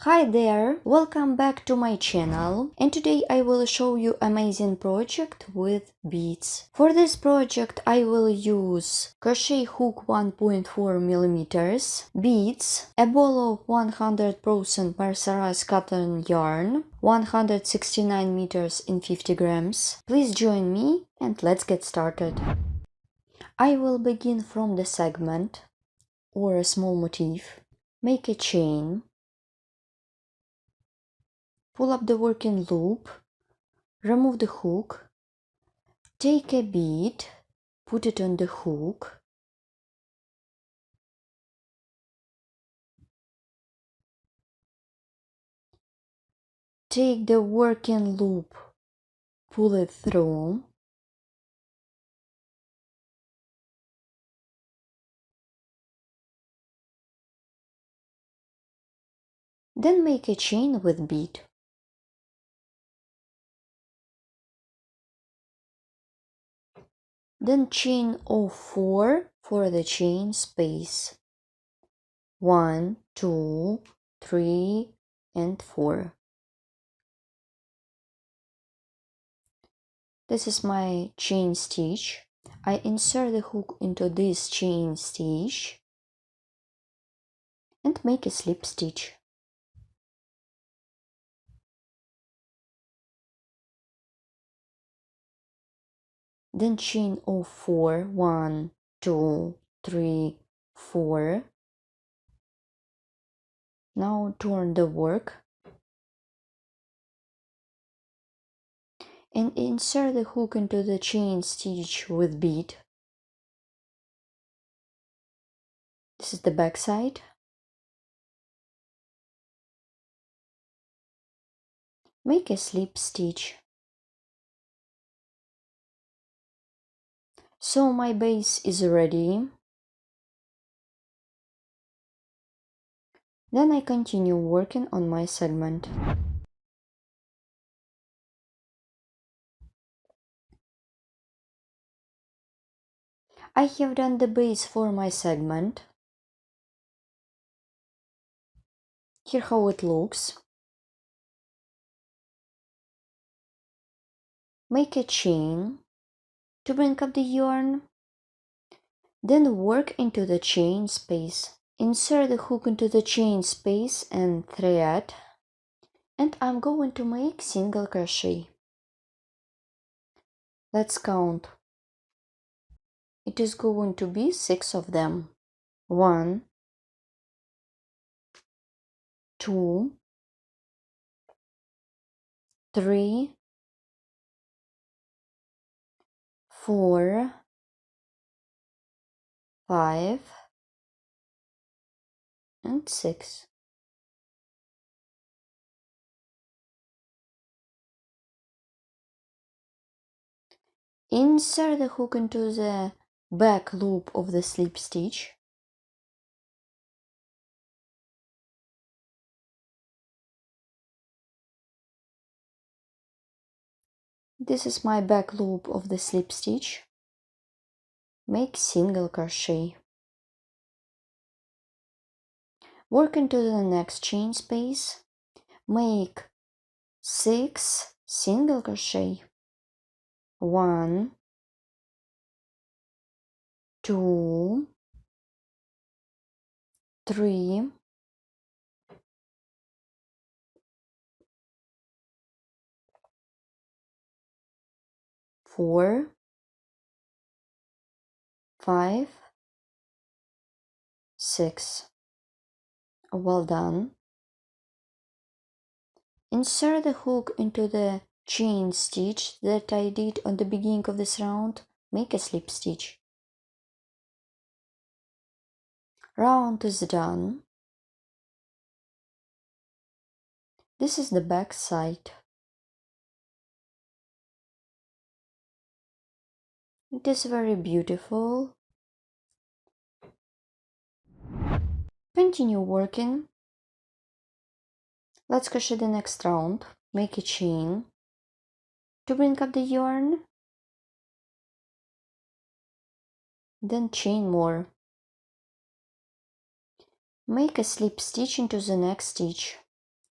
Hi there, welcome back to my channel, and today I will show you amazing project with beads. For this project I will use crochet hook 1.4 millimeters, beads, a ball of 100% mercerized cotton yarn, 169 meters in 50 grams. Please join me and let's get started. I will begin from the segment or a small motif. Make a chain. Pull up the working loop, remove the hook, take a bead, put it on the hook, take the working loop, pull it through, then make a chain with bead. Then chain of 4 for the chain space. 1, 2, 3, and 4. This is my chain stitch. I insert the hook into this chain stitch and make a slip stitch. Then chain of 4, 1, 2, 3, 4. Now turn the work and insert the hook into the chain stitch with bead. This is the back side. Make a slip stitch. So my base is ready. Then I continue working on my segment. I have done the base for my segment. Here how it looks. Make a chain to bring up the yarn. Then work into the chain space. Insert the hook into the chain space and thread. And I'm going to make single crochet. Let's count. It is going to be 6 of them. 1, 2, 3, 4, 5, and 6. Insert the hook into the back loop of the slip stitch. This is my back loop of the slip stitch. Make single crochet. Work into the next chain space. Make 6 single crochet. 1, 2, 3, 4, 5, 6. Well done. Insert the hook into the chain stitch that I did on the beginning of this round. Make a slip stitch. Round is done. This is the back side. It is very beautiful. Continue working. Let's crochet the next round. Make a chain to bring up the yarn. Then chain more. Make a slip stitch into the next stitch.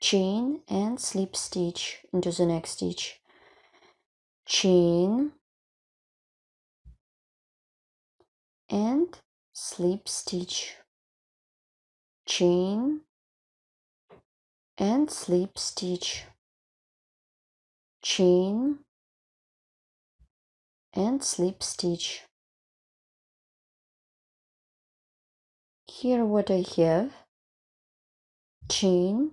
chain and slip stitch into the next stitch, chain and slip stitch, chain and slip stitch, chain and slip stitch. Here what I have, chain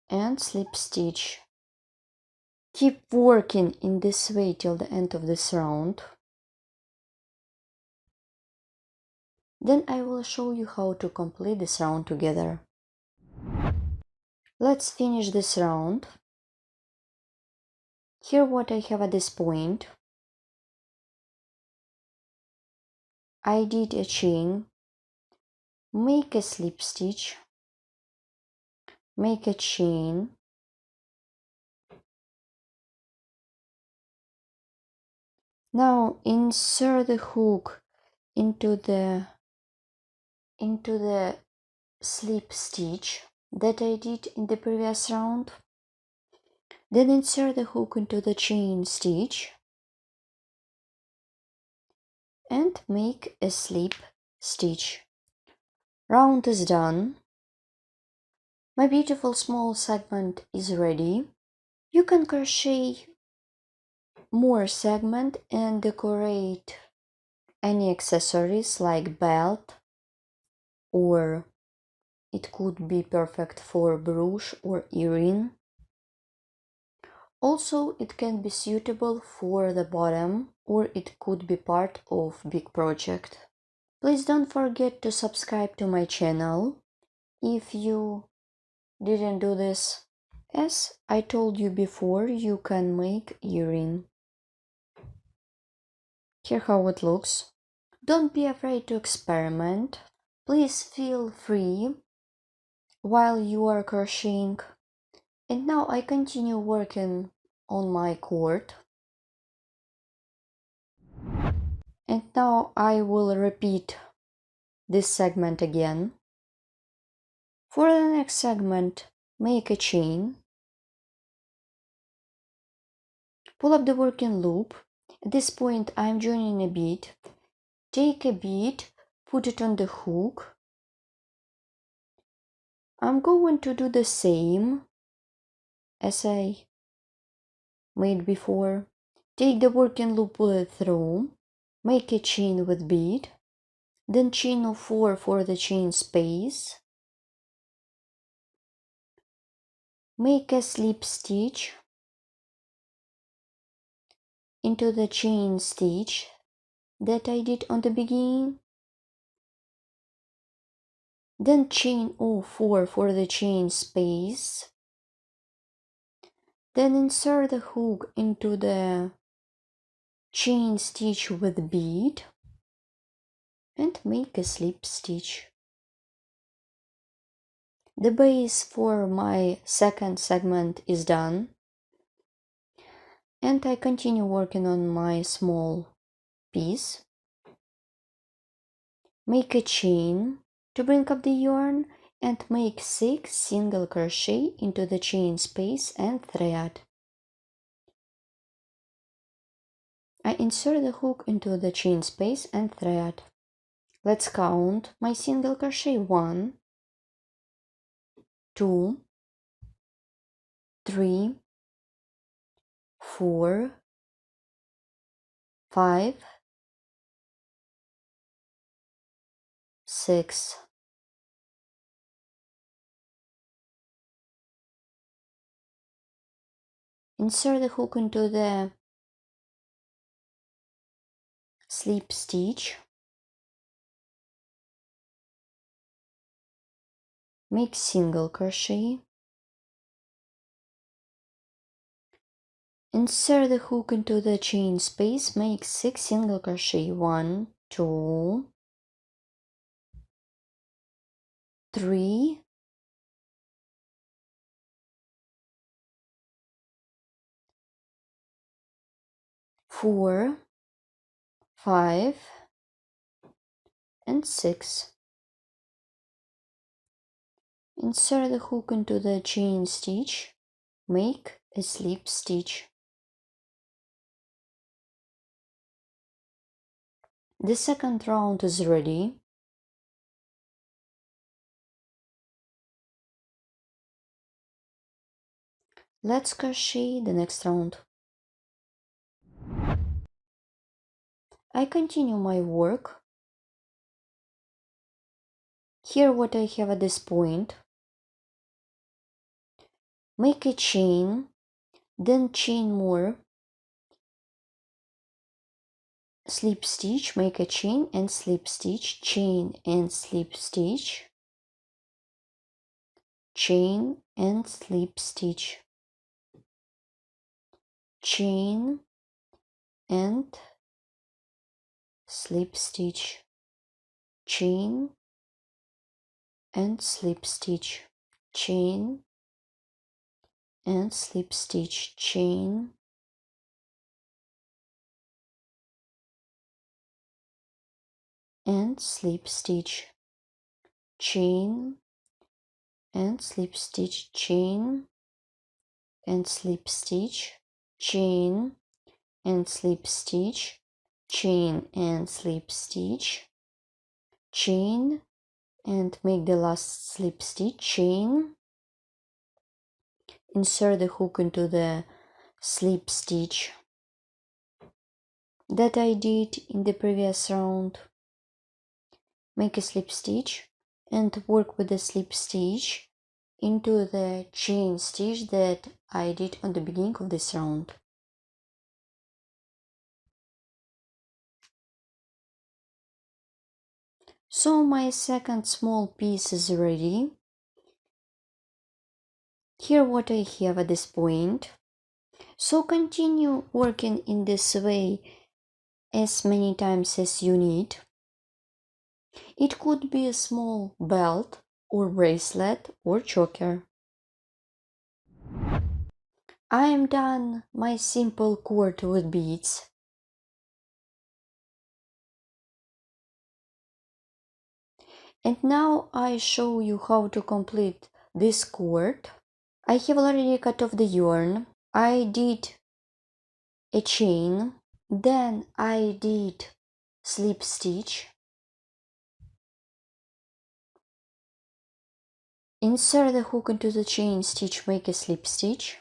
and slip stitch. Keep working in this way till the end of this round. Then I will show you how to complete this round together. Let's finish this round. Here what I have at this point. I did a chain, make a slip stitch, make a chain, now insert the hook into the slip stitch that I did in the previous round. Then insert the hook into the chain stitch and make a slip stitch. Round is done. My beautiful small segment is ready. You can crochet more segment and decorate any accessories like belt, or it could be perfect for brooch or earring. Also, it can be suitable for the bottom, or it could be part of big project. Please don't forget to subscribe to my channel if you didn't do this. As I told you before, you can make earring. Here how it looks. Don't be afraid to experiment. Please feel free while you are crocheting. And now I continue working on my cord. And now I will repeat this segment again. For the next segment, make a chain. Pull up the working loop. At this point I am joining a bead. Take a bead, put it on the hook. I'm going to do the same as I made before. Take the working loop, pull it through, make a chain with bead, then chain of 4 for the chain space, make a slip stitch into the chain stitch that I did on the beginning, then chain of 4 for the chain space, then insert the hook into the chain stitch with bead and make a slip stitch. The base for my second segment is done, and I continue working on my small piece. Make a chain to bring up the yarn and make 6 single crochet into the chain space and thread. I insert the hook into the chain space and thread. Let's count my single crochet. 1, 2, 3, 4, 5, 6. Insert the hook into the slip stitch. Make single crochet. Insert the hook into the chain space, make 6 single crochet. 1, 2, 3, 4, 5, and 6. Insert the hook into the chain stitch, make a slip stitch. The second round is ready. Let's crochet the next round. I continue my work. Here what I have at this point. Make a chain, then chain more, slip stitch, make a chain and slip stitch, chain and slip stitch, chain and slip stitch, chain and slip stitch, chain and slip stitch, chain and slip stitch, chain and slip stitch, chain and slip stitch, chain and slip stitch, chain and slip stitch, chain and slip stitch, chain and make the last slip stitch, chain, insert the hook into the slip stitch that I did in the previous round, make a slip stitch and work with the slip stitch into the chain stitch that I did on the beginning of this round. So my second small piece is ready. Here what I have at this point. So continue working in this way as many times as you need. It could be a small belt or bracelet or choker. I am done my simple cord with beads. And now I show you how to complete this cord. I have already cut off the yarn. I did a chain, then I did slip stitch, insert the hook into the chain stitch, make a slip stitch.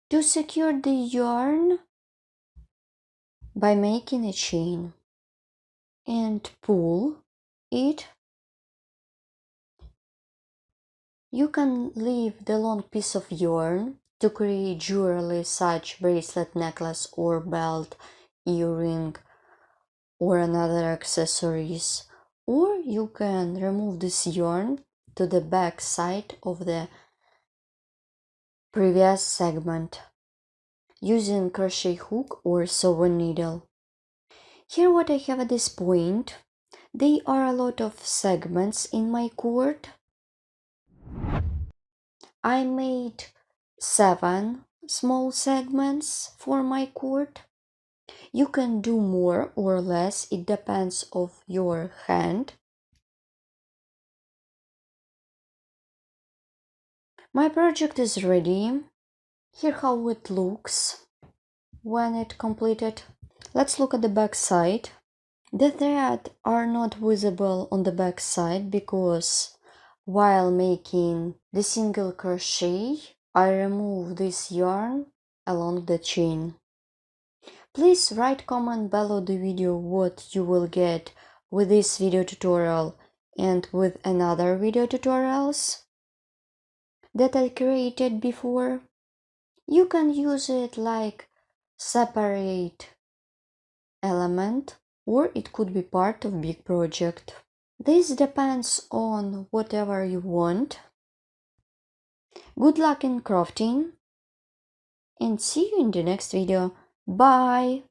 To secure the yarn by making a chain and pull it. You can leave the long piece of yarn to create jewelry such bracelet, necklace or belt, earring or another accessories, or you can remove this yarn to the back side of the previous segment using crochet hook or sewing needle. Here what I have at this point, there are a lot of segments in my cord. I made 7 small segments for my cord. You can do more or less, it depends of your hand. My project is ready. Here how it looks when it completed. Let's look at the back side. The threads are not visible on the back side because while making the single crochet, I remove this yarn along the chain. Please write comment below the video what you will get with this video tutorial and with another video tutorials that I created before. You can use it like separate element or it could be part of big project. This depends on whatever you want. Good luck in crafting and see you in the next video. Bye!